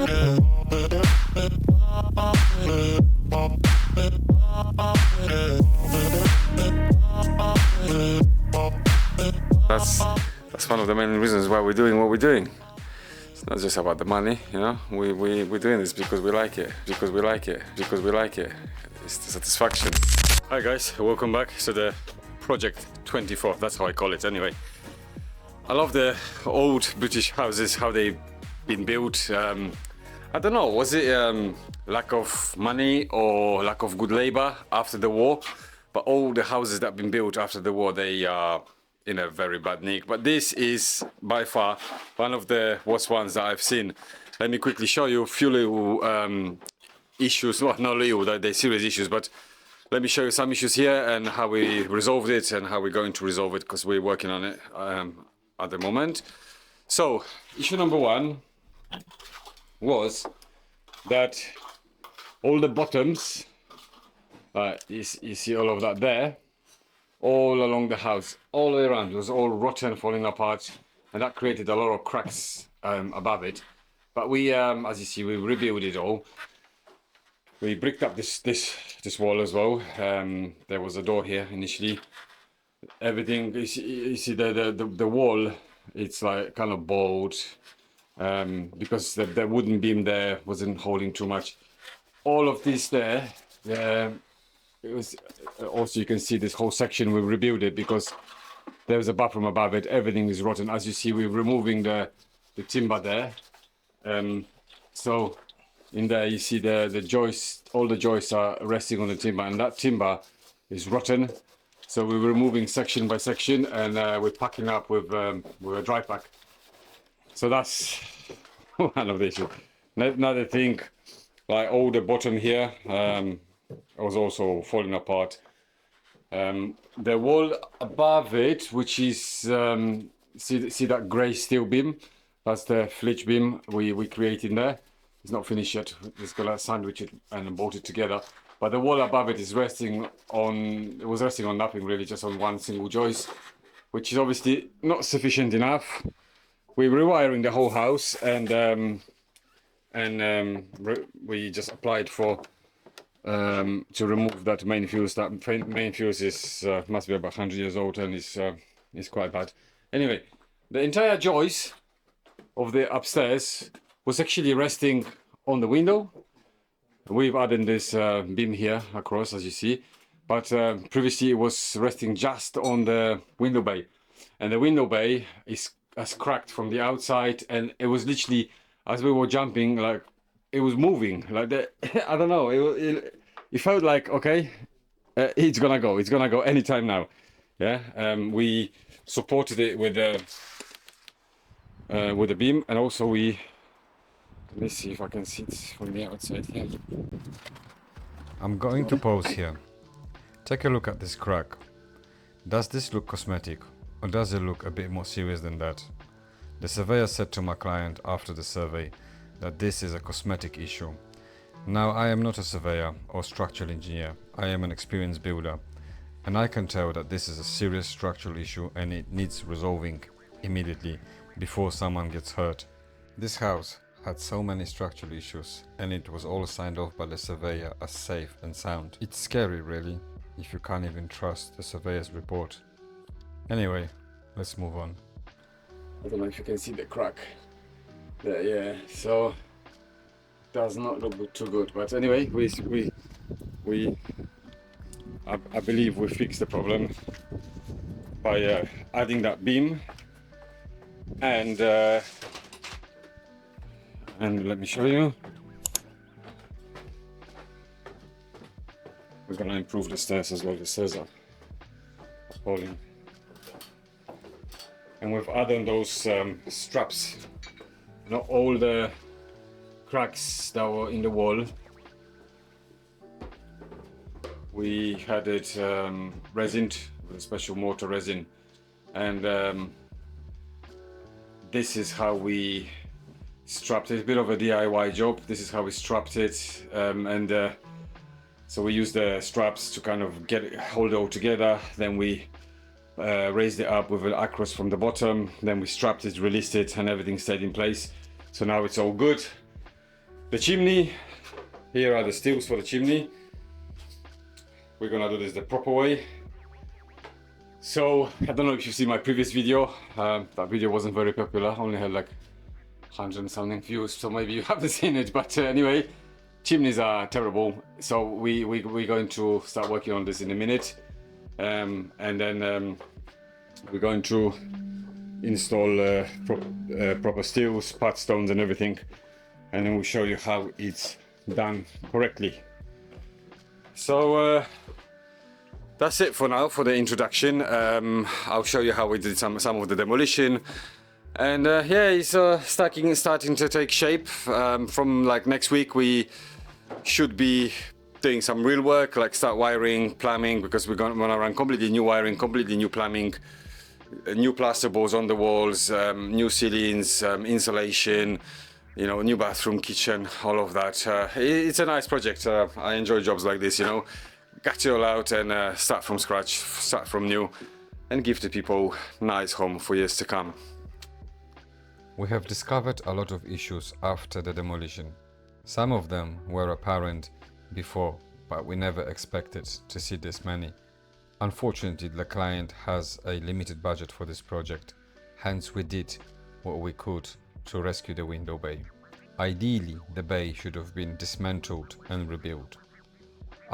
That's one of the main reasons why we're doing what we're doing. It's not just about the money, you know. We're doing this because we like it, because we like it, because we like it. It's the satisfaction. Hi guys, welcome back to the project 24. That's how I call it anyway. I love the old British houses, how they've been built. I don't know, was it lack of money or lack of good labor after the war? But all the houses that have been built after the war, they are in a very bad nick. But this is by far one of the worst ones that I've seen. Let me quickly show you a few little issues, well, not little, they're serious issues, but let me show you some issues here and how we resolved it and how we're going to resolve it, because we're working on it at the moment. So, issue number one was that all the bottoms, you see all of that there, all along the house, all the way around, it was all rotten, falling apart, and that created a lot of cracks above it. But we, as you see, we rebuilt it all. We bricked up this wall as well. There was a door here initially. Everything, you see the wall, it's like kind of bowed, because the wooden beam there wasn't holding too much. All of this there, it was also, you can see this whole section, we rebuilt it because there was a bathroom above it. Everything is rotten. As you see, we're removing the timber there. So in there you see the joists, all the joists are resting on the timber, and that timber is rotten. So we're removing section by section, and we're packing up with a dry pack. So that's one of the issues. Another thing, like all the bottom here was also falling apart. The wall above it, which is see that grey steel beam, that's the Flinch Beam we created there. It's not finished yet. Just gonna sandwich it and bolt it together. But the wall above it is resting on, it was resting on nothing really, just on one single joist, which is obviously not sufficient enough. We're rewiring the whole house, and we just applied for to remove that main fuse. That main fuse is must be about 100 years old, and is quite bad. Anyway, the entire joist of the upstairs was actually resting on the window. We've added this beam here across, as you see, but previously it was resting just on the window bay, and the window bay has cracked from the outside, and it was literally, as we were jumping, like it was moving, like that. I don't know, it felt like, okay, it's gonna go anytime now. Yeah, we supported it with the beam, and also let me see if I can see it from the outside here. I'm going to pause here. Take a look at this crack. Does this look cosmetic, or does it look a bit more serious than that? The surveyor said to my client after the survey that this is a cosmetic issue. Now, I am not a surveyor or structural engineer. I am an experienced builder, and I can tell that this is a serious structural issue and it needs resolving immediately before someone gets hurt. This house had so many structural issues, and it was all signed off by the surveyor as safe and sound. It's scary really, if you can't even trust the surveyor's report. Anyway, let's move on. I don't know if you can see the crack there, yeah, so does not look too good, but anyway, I believe we fixed the problem by adding that beam, and let me show you. We're gonna improve the stairs as well. The stairs are falling, and we've added those straps. Not all the cracks that were in the wall, we had it resined with a special mortar resin, and this is how we strapped it. It's a bit of a DIY job. This is how we strapped it, so we used the straps to kind of hold it all together. Then we raised it up with an across from the bottom. Then we strapped it, released it, and everything stayed in place. So now it's all good. The chimney, here are the steels for the chimney. We're gonna do this the proper way. So, I don't know if you've seen my previous video. That video wasn't very popular, only had like 100 and something views, so maybe you haven't seen it. But anyway, chimneys are terrible. So we're going to start working on this in a minute. And then we're going to install proper steels, pat stones and everything. And then we'll show you how it's done correctly. So that's it for now for the introduction. I'll show you how we did some of the demolition, and yeah, it's starting to take shape. From like next week, we should be doing some real work, like start wiring, plumbing, because we're gonna run completely new wiring, completely new plumbing, new plasterboards on the walls, new ceilings, insulation. You know, new bathroom, kitchen, all of that. It's a nice project. I enjoy jobs like this, you know. Get it all out and start from scratch, start from new, and give the people nice home for years to come. We have discovered a lot of issues after the demolition. Some of them were apparent before, but we never expected to see this many. Unfortunately, the client has a limited budget for this project, hence we did what we could to rescue the window bay. Ideally, the bay should have been dismantled and rebuilt.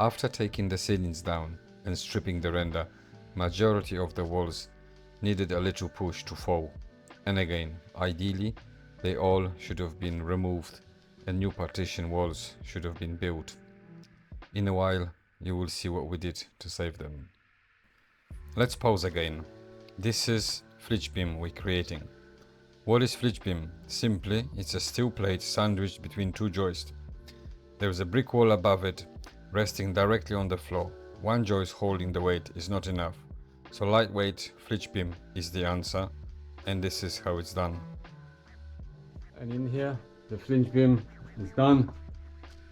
After taking the ceilings down and stripping the render, majority of the walls needed a little push to fall. And again, ideally, they all should have been removed and new partition walls should have been built. In a while, you will see what we did to save them. Let's pause again. This is Flinch Beam we're creating. What is Flinch Beam? Simply, it's a steel plate sandwiched between two joists. There is a brick wall above it, resting directly on the floor. One joist holding the weight is not enough, so lightweight Flinch Beam is the answer, and this is how it's done. And in here, the Flinch Beam is done.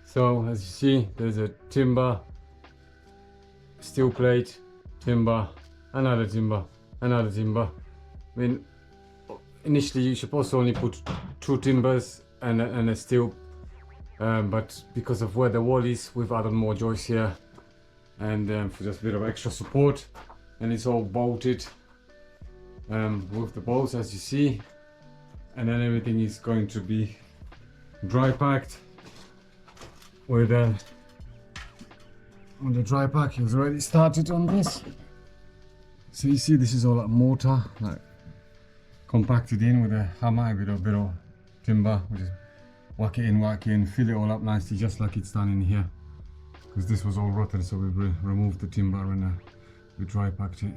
So as you see, there's a timber, steel plate, timber, another timber, another timber. I mean, initially you're supposed to only put 2 timbers and a steel, but because of where the wall is, we've added more joists here, and for just a bit of extra support, and it's all bolted with the bolts, as you see, and then everything is going to be dry packed with the dry pack is already started on this. So you see, this is all like mortar, like compacted in with a hammer, a bit of timber. We just whack it in, fill it all up nicely, just like it's done in here. Because this was all rotten, so we removed the timber and we dry packed it.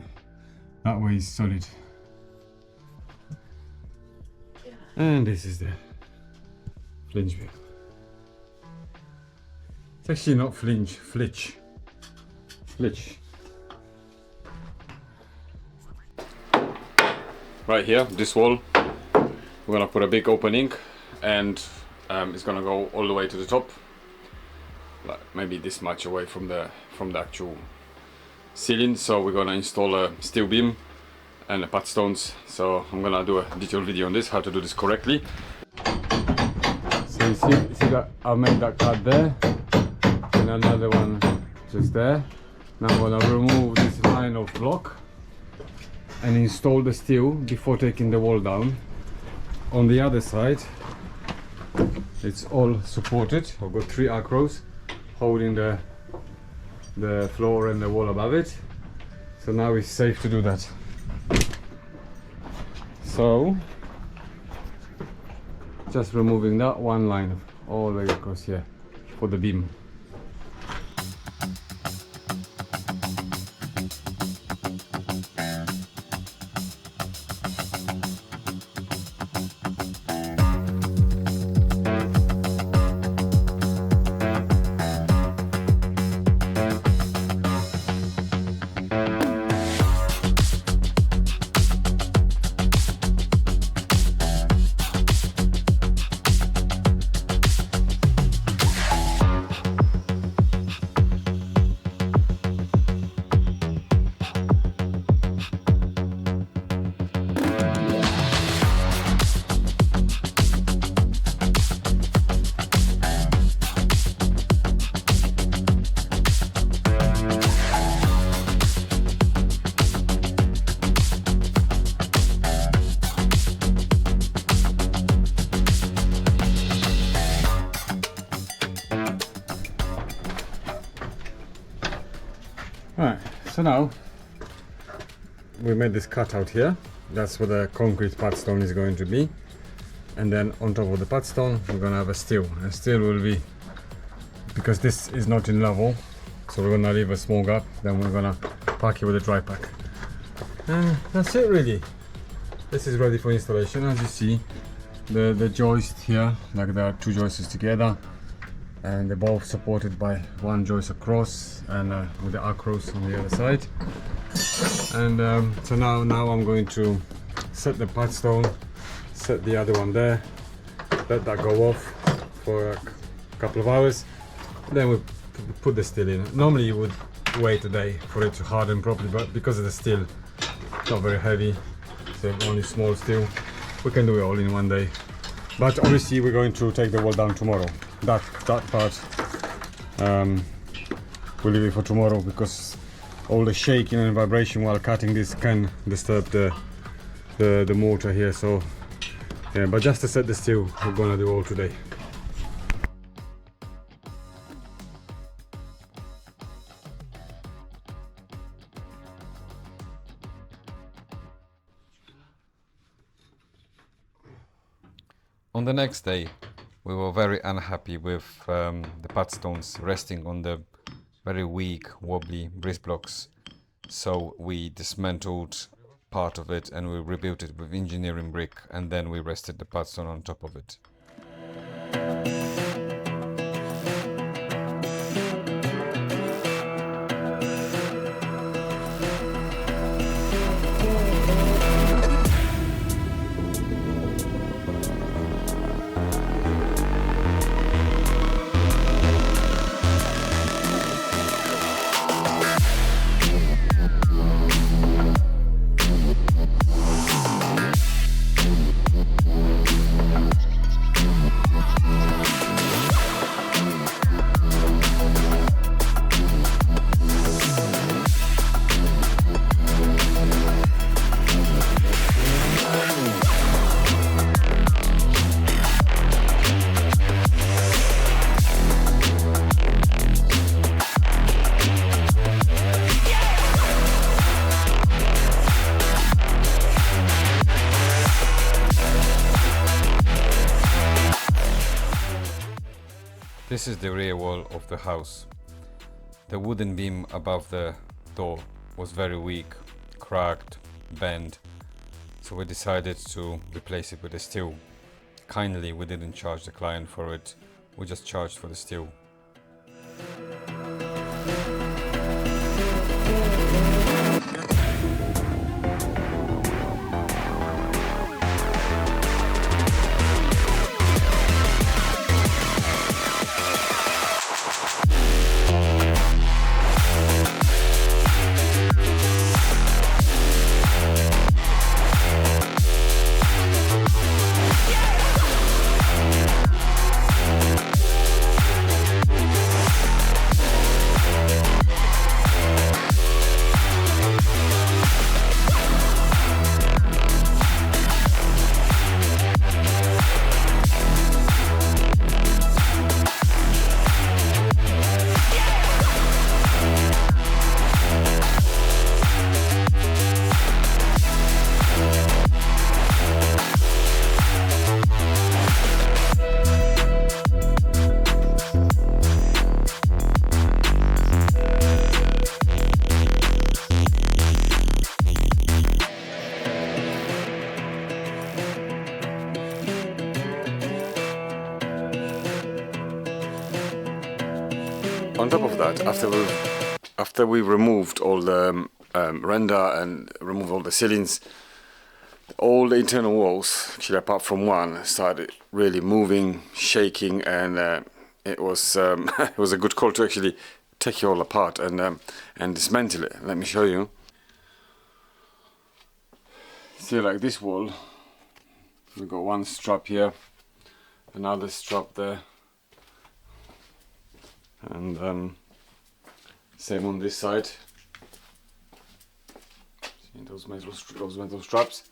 That way it's solid. And this is the Flinch Beam. It's actually not flinch, flitch. Flitch. Right here, this wall, we're gonna put a big opening, and it's gonna go all the way to the top, like maybe this much away from the actual ceiling. So we're gonna install a steel beam and a pat stones. So I'm gonna do a detailed video on this, how to do this correctly. So you see that I made that cut there, and another one just there. Now I'm gonna remove this line of block and install the steel before taking the wall down. On the other side, it's all supported. I've got 3 acros holding the floor and the wall above it. So now it's safe to do that. So just removing that one line all the way across here for the beam. So now we made this cutout here. That's where the concrete pad stone is going to be, and then on top of the pad stone we're gonna have a steel. And steel will be, because this is not in level, so we're gonna leave a small gap, then we're gonna pack it with a dry pack. And that's it really. This is ready for installation. As you see, the joist here, like there are two joists together, and they're both supported by one joist across, and with the across on the other side. And so now I'm going to set the pad stone, set the other one there, let that go off for a couple of hours, then we put the steel in. Normally you would wait a day for it to harden properly, but because of the steel, it's not very heavy, so only small steel, we can do it all in one day. But obviously we're going to take the wall down tomorrow. That part we'll leave it for tomorrow, because all the shaking and vibration while cutting this can disturb the mortar here. So yeah, but just to set the steel, we're gonna do all today. On the next day, we were very unhappy with the pad stones resting on the very weak, wobbly brick blocks. So we dismantled part of it and we rebuilt it with engineering brick, and then we rested the pad stone on top of it. This is the rear wall of the house. The wooden beam above the door was very weak, cracked, bent, so we decided to replace it with a steel. Kindly, we didn't charge the client for it, we just charged for the steel. On top of that, after we removed all the render and removed all the ceilings, all the internal walls, actually apart from one, started really moving, shaking, and it was it was a good call to actually take it all apart and dismantle it. Let me show you. See, like this wall, we've got one strap here, another strap there, and same on this side. See those metal straps.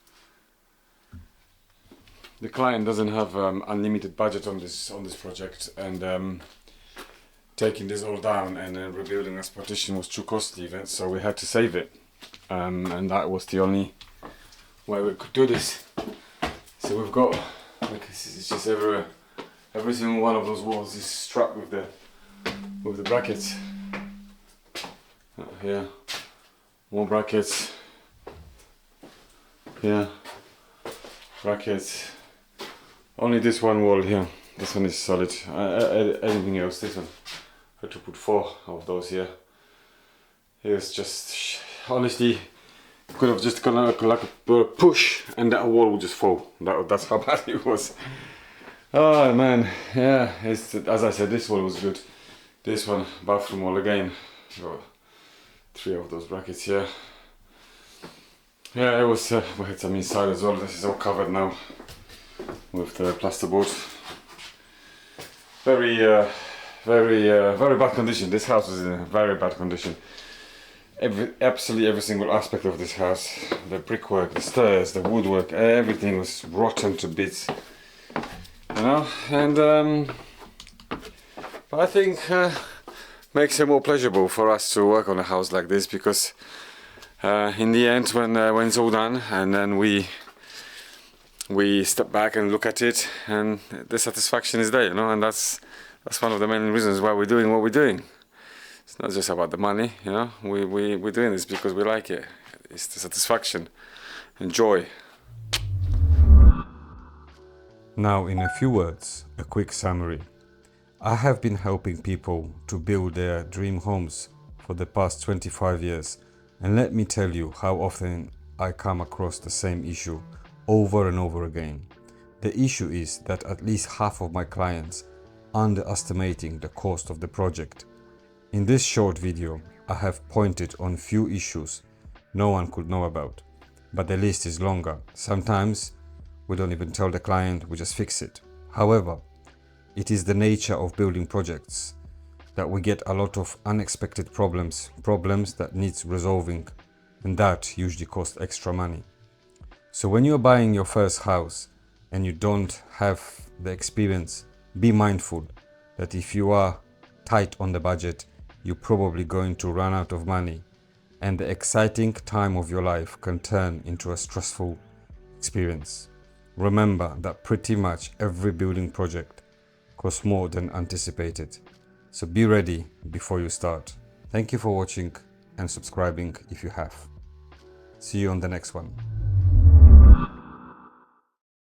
The client doesn't have unlimited budget on this project, and taking this all down and then rebuilding this partition was too costly, so we had to save it, and that was the only way we could do this. So we've got, like, it's just everywhere. Every single one of those walls is strapped with the brackets. Here, more brackets. Here, brackets. Only this one wall here. This one is solid. Anything else? This one. I had to put 4 of those here. Here's just, honestly, could have just gone like a push and that wall would just fall. That's how bad it was. Oh man, yeah. It's, as I said, this wall was good. This one, bathroom wall again. Got 3 of those brackets here. Yeah, it was. We had some inside as well. This is all covered now with the plasterboard. Very bad condition. This house is in a very bad condition. Absolutely every single aspect of this house, the brickwork, the stairs, the woodwork, everything was rotten to bits. You know, and but I think makes it more pleasurable for us to work on a house like this, because in the end, when it's all done, and then we step back and look at it, and the satisfaction is there, you know, and that's one of the main reasons why we're doing what we're doing. It's not just about the money, you know. We're doing this because we like it. It's the satisfaction and joy. Now, in a few words, a quick summary. I have been helping people to build their dream homes for the past 25 years, and let me tell you how often I come across the same issue over and over again. The issue is that at least half of my clients underestimating the cost of the project. In this short video, I have pointed on few issues no one could know about, but the list is longer. Sometimes we don't even tell the client, we just fix it. However, it is the nature of building projects that we get a lot of unexpected problems that needs resolving, and that usually cost extra money. So when you're buying your first house and you don't have the experience, be mindful that if you are tight on the budget, you're probably going to run out of money, and the exciting time of your life can turn into a stressful experience. Remember that pretty much every building project costs more than anticipated. So be ready before you start. Thank you for watching and subscribing if you have. See you on the next one.